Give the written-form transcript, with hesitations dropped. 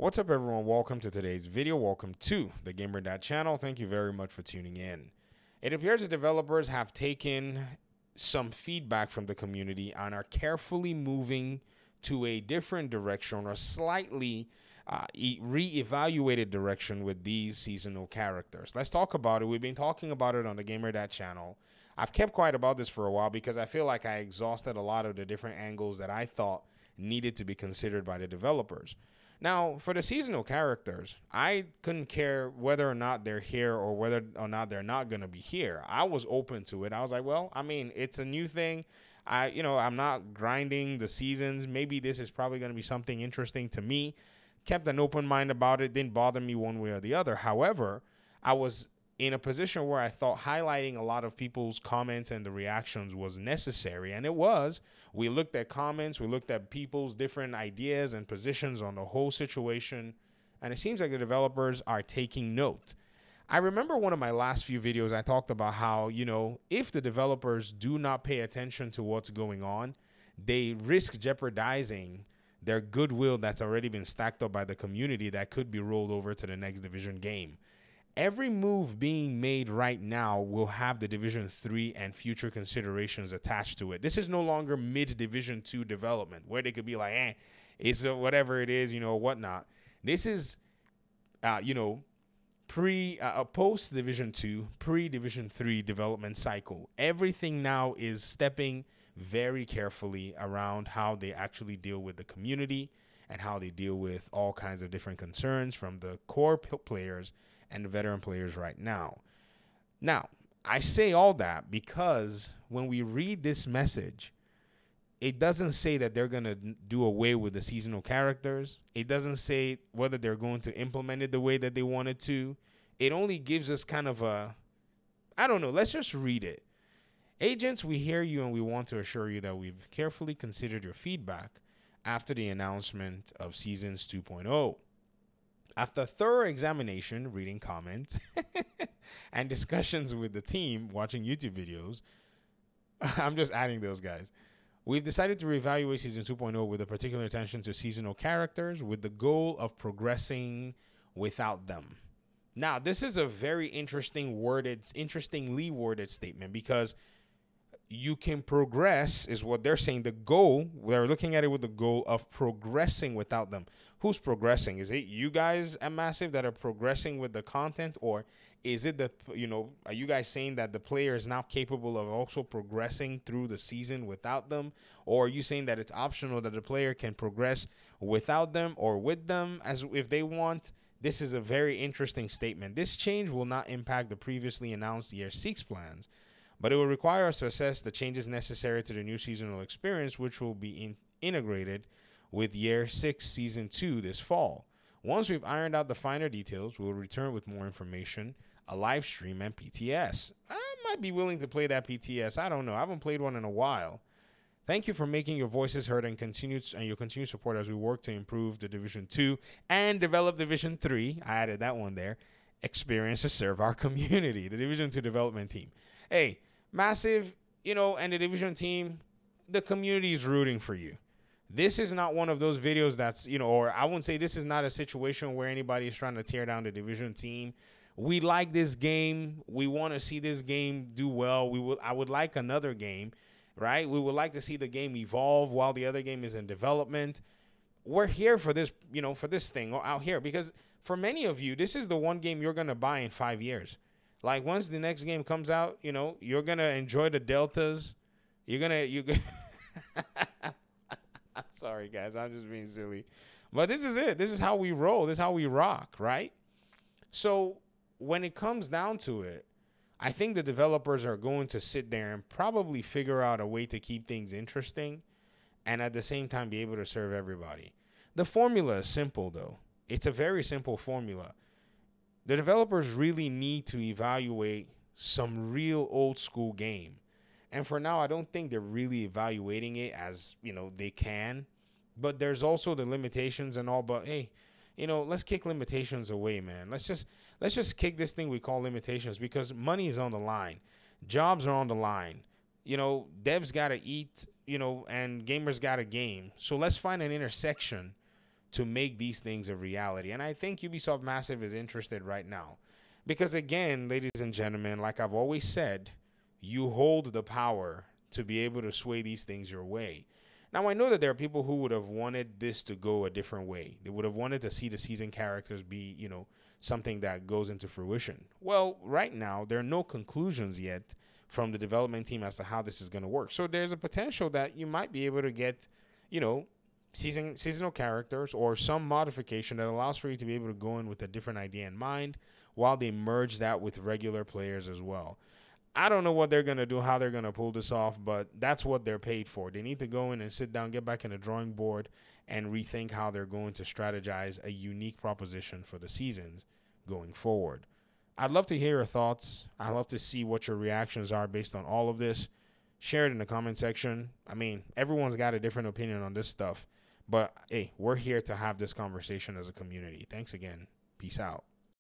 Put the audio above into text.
What's up, everyone? Welcome to today's video. Welcome to the Gamer Dad channel. Thank you very much for tuning in. It appears the developers have taken some feedback from the community and are carefully moving to a different direction or slightly re-evaluated direction with these seasonal characters. Let's talk about it. We've been talking about it on the Gamer Dad channel. I've kept quiet about this for a while because I feel like I exhausted a lot of the different angles that I thought needed to be considered by the developers. Now, for the seasonal characters, I couldn't care whether or not they're here or whether or not they're not going to be here. I was open to it. I was like, well, I mean, it's a new thing. I'm not grinding the seasons. Maybe this is probably going to be something interesting to me. Kept an open mind about it. Didn't bother me one way or the other. However, I was in a position where I thought highlighting a lot of people's comments and the reactions was necessary, and it was. We looked at comments, we looked at people's different ideas and positions on the whole situation, and it seems like the developers are taking note. I remember one of my last few videos, I talked about how, if the developers do not pay attention to what's going on, they risk jeopardizing their goodwill that's already been stacked up by the community that could be rolled over to the next Division game. Every move being made right now will have the Division 3 and future considerations attached to it. This is no longer mid-Division 2 development where they could be like, it's whatever it is, whatnot. This is, post-Division 2, pre-Division 3 development cycle. Everything now is stepping very carefully around how they actually deal with the community and how they deal with all kinds of different concerns from the core players and the veteran players right now. Now, I say all that because when we read this message, it doesn't say that they're going to do away with the seasonal characters. It doesn't say whether they're going to implement it the way that they wanted to. It only gives us kind of I don't know, let's just read it. Agents, we hear you and we want to assure you that we've carefully considered your feedback after the announcement of Seasons 2.0. After thorough examination, reading comments, and discussions with the team watching YouTube videos, I'm just adding those guys. We've decided to reevaluate Season 2.0 with a particular attention to seasonal characters with the goal of progressing without them. Now, this is a very interestingly worded statement because you can progress is what they're saying. The goal, they're looking at it with the goal of progressing without them. Who's progressing? Is it you guys at Massive that are progressing with the content, or is it are you guys saying that the player is now capable of also progressing through the season without them? Or are you saying that it's optional that the player can progress without them or with them as if they want? This is a very interesting statement. This change will not impact the previously announced Year 6 plans, but it will require us to assess the changes necessary to the new seasonal experience, which will be integrated with Year 6 Season 2 this fall. Once we've ironed out the finer details, we'll return with more information, a live stream, and PTS. I might be willing to play that PTS. I don't know. I haven't played one in a while. Thank you for making your voices heard and your continued support as we work to improve the Division 2 and develop Division 3. I added that one there. Experience to serve our community, the Division 2 development team. Hey, Massive, and the Division team, the community is rooting for you. This is not one of those videos that's, or I wouldn't say this is not a situation where anybody is trying to tear down the Division team. We like this game. We want to see this game do well. I would like another game, right? We would like to see the game evolve while the other game is in development. We're here for this, for this thing out here, because for many of you, this is the one game you're going to buy in 5 years. Like, once the next game comes out, you're going to enjoy the deltas. You sorry, guys, I'm just being silly. But this is it. This is how we roll. This is how we rock, right? So when it comes down to it, I think the developers are going to sit there and probably figure out a way to keep things interesting and at the same time be able to serve everybody. The formula is simple, though. It's a very simple formula. The developers really need to evaluate some real old school game. And for now, I don't think they're really evaluating it as, they can. But there's also the limitations and all. But hey, let's kick limitations away, man. Let's just kick this thing we call limitations, because money is on the line. Jobs are on the line. Devs got to eat, and gamers got to game. So let's find an intersection to make these things a reality. And I think Ubisoft Massive is interested right now. Because again, ladies and gentlemen, like I've always said, you hold the power to be able to sway these things your way. Now, I know that there are people who would have wanted this to go a different way. They would have wanted to see the season characters be, something that goes into fruition. Well, right now, there are no conclusions yet from the development team as to how this is going to work. So there's a potential that you might be able to get, seasonal characters or some modification that allows for you to be able to go in with a different idea in mind while they merge that with regular players as well. I don't know what they're going to do, how they're going to pull this off, but that's what they're paid for. They need to go in and sit down, get back in the drawing board, and rethink how they're going to strategize a unique proposition for the seasons going forward. I'd love to hear your thoughts. I'd love to see what your reactions are based on all of this. Share it in the comment section. I mean, everyone's got a different opinion on this stuff, but hey, we're here to have this conversation as a community. Thanks again. Peace out.